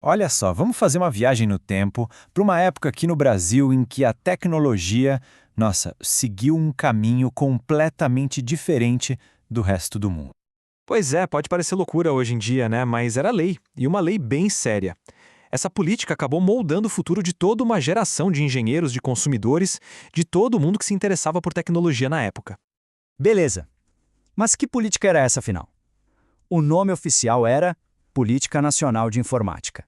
Olha só, vamos fazer uma viagem no tempo para uma época aqui no Brasil em que a tecnologia, nossa, seguiu um caminho completamente diferente do resto do mundo. Pois é, pode parecer loucura hoje em dia, né? Mas era lei, e uma lei bem séria. Essa política acabou moldando o futuro de toda uma geração de engenheiros, de consumidores, de todo mundo que se interessava por tecnologia na época. Beleza. Mas que política era essa, afinal? O nome oficial era Política Nacional de Informática.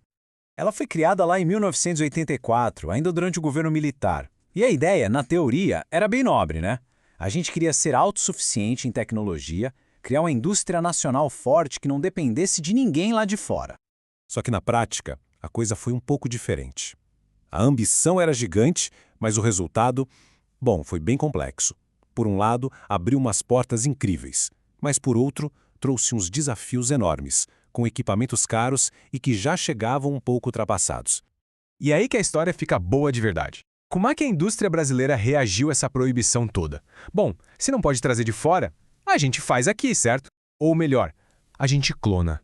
Ela foi criada lá em 1984, ainda durante o governo militar. E a ideia, na teoria, era bem nobre, né? A gente queria ser autossuficiente em tecnologia, criar uma indústria nacional forte que não dependesse de ninguém lá de fora. Só que na prática, a coisa foi um pouco diferente. A ambição era gigante, mas o resultado, bom, foi bem complexo. Por um lado, abriu umas portas incríveis, mas por outro, trouxe uns desafios enormes, com equipamentos caros e que já chegavam um pouco ultrapassados. E aí que a história fica boa de verdade. Como é que a indústria brasileira reagiu a essa proibição toda? Bom, se não pode trazer de fora, a gente faz aqui, certo? Ou melhor, a gente clona.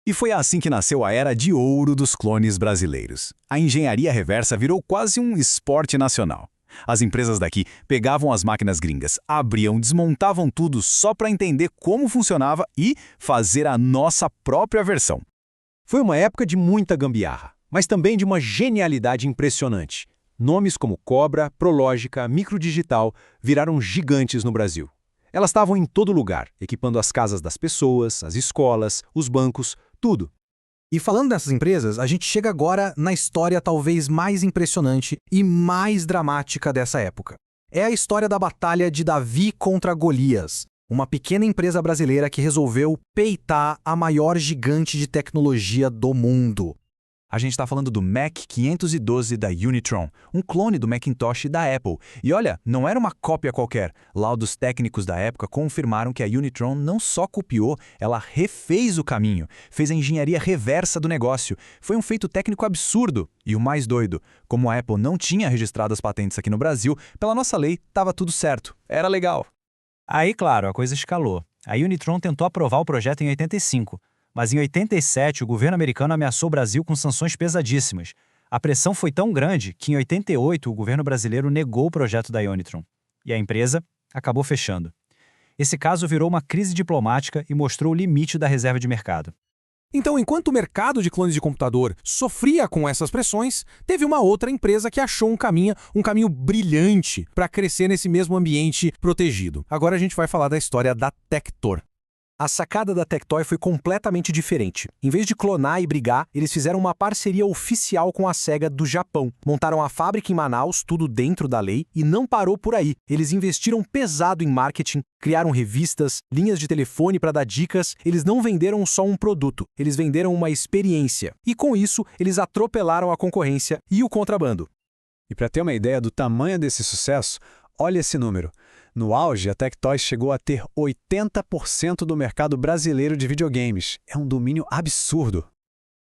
E foi assim que nasceu a era de ouro dos clones brasileiros. A engenharia reversa virou quase um esporte nacional. As empresas daqui pegavam as máquinas gringas, abriam, desmontavam tudo só para entender como funcionava e fazer a nossa própria versão. Foi uma época de muita gambiarra, mas também de uma genialidade impressionante. Nomes como Cobra, Prológica, Microdigital viraram gigantes no Brasil. Elas estavam em todo lugar, equipando as casas das pessoas, as escolas, os bancos, tudo. E falando dessas empresas, a gente chega agora na história talvez mais impressionante e mais dramática dessa época. É a história da batalha de Davi contra Golias, uma pequena empresa brasileira que resolveu peitar a maior gigante de tecnologia do mundo. A gente está falando do Mac 512 da Unitron, um clone do Macintosh da Apple. E olha, não era uma cópia qualquer. Laudos técnicos da época confirmaram que a Unitron não só copiou, ela refez o caminho, fez a engenharia reversa do negócio. Foi um feito técnico absurdo. E o mais doido, como a Apple não tinha registrado as patentes aqui no Brasil, pela nossa lei, estava tudo certo. Era legal. Aí, claro, a coisa escalou. A Unitron tentou aprovar o projeto em 85. Mas em 87, o governo americano ameaçou o Brasil com sanções pesadíssimas. A pressão foi tão grande que em 88 o governo brasileiro negou o projeto da Unitron. E a empresa acabou fechando. Esse caso virou uma crise diplomática e mostrou o limite da reserva de mercado. Então, enquanto o mercado de clones de computador sofria com essas pressões, teve uma outra empresa que achou um caminho brilhante para crescer nesse mesmo ambiente protegido. Agora a gente vai falar da história da Tector. A sacada da Tectoy foi completamente diferente. Em vez de clonar e brigar, eles fizeram uma parceria oficial com a SEGA do Japão. Montaram a fábrica em Manaus, tudo dentro da lei, e não parou por aí. Eles investiram pesado em marketing, criaram revistas, linhas de telefone para dar dicas. Eles não venderam só um produto, eles venderam uma experiência. E com isso, eles atropelaram a concorrência e o contrabando. E para ter uma ideia do tamanho desse sucesso, olha esse número. No auge, a Tectoy chegou a ter 80% do mercado brasileiro de videogames. É um domínio absurdo.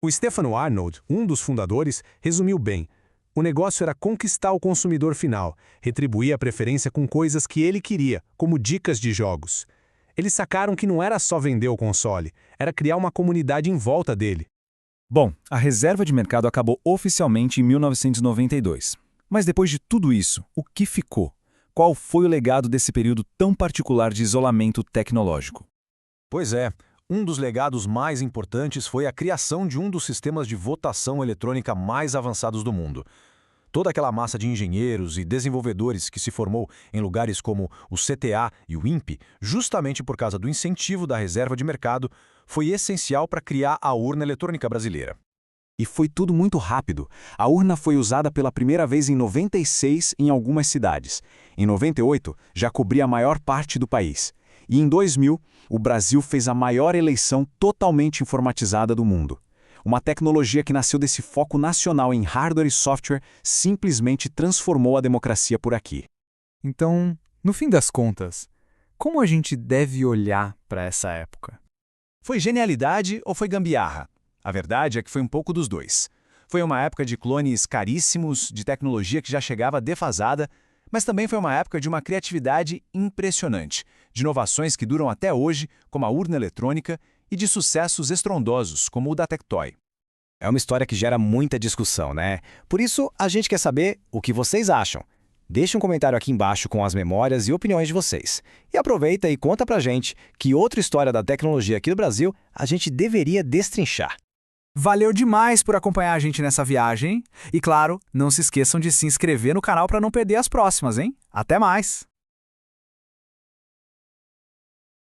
O Stefano Arnold, um dos fundadores, resumiu bem. O negócio era conquistar o consumidor final, retribuir a preferência com coisas que ele queria, como dicas de jogos. Eles sacaram que não era só vender o console, era criar uma comunidade em volta dele. Bom, a reserva de mercado acabou oficialmente em 1992. Mas depois de tudo isso, o que ficou? Qual foi o legado desse período tão particular de isolamento tecnológico? Pois é, um dos legados mais importantes foi a criação de um dos sistemas de votação eletrônica mais avançados do mundo. Toda aquela massa de engenheiros e desenvolvedores que se formou em lugares como o CTA e o INPE, justamente por causa do incentivo da reserva de mercado, foi essencial para criar a urna eletrônica brasileira. E foi tudo muito rápido. A urna foi usada pela primeira vez em 96 em algumas cidades. Em 98, já cobria a maior parte do país. E em 2000, o Brasil fez a maior eleição totalmente informatizada do mundo. Uma tecnologia que nasceu desse foco nacional em hardware e software simplesmente transformou a democracia por aqui. Então, no fim das contas, como a gente deve olhar para essa época? Foi genialidade ou foi gambiarra? A verdade é que foi um pouco dos dois. Foi uma época de clones caríssimos, de tecnologia que já chegava defasada, mas também foi uma época de uma criatividade impressionante, de inovações que duram até hoje, como a urna eletrônica, e de sucessos estrondosos, como o da Tectoy. É uma história que gera muita discussão, né? Por isso, a gente quer saber o que vocês acham. Deixe um comentário aqui embaixo com as memórias e opiniões de vocês. E aproveita e conta pra gente que outra história da tecnologia aqui do Brasil a gente deveria destrinchar. Valeu demais por acompanhar a gente nessa viagem. E claro, não se esqueçam de se inscrever no canal para não perder as próximas, hein? Até mais!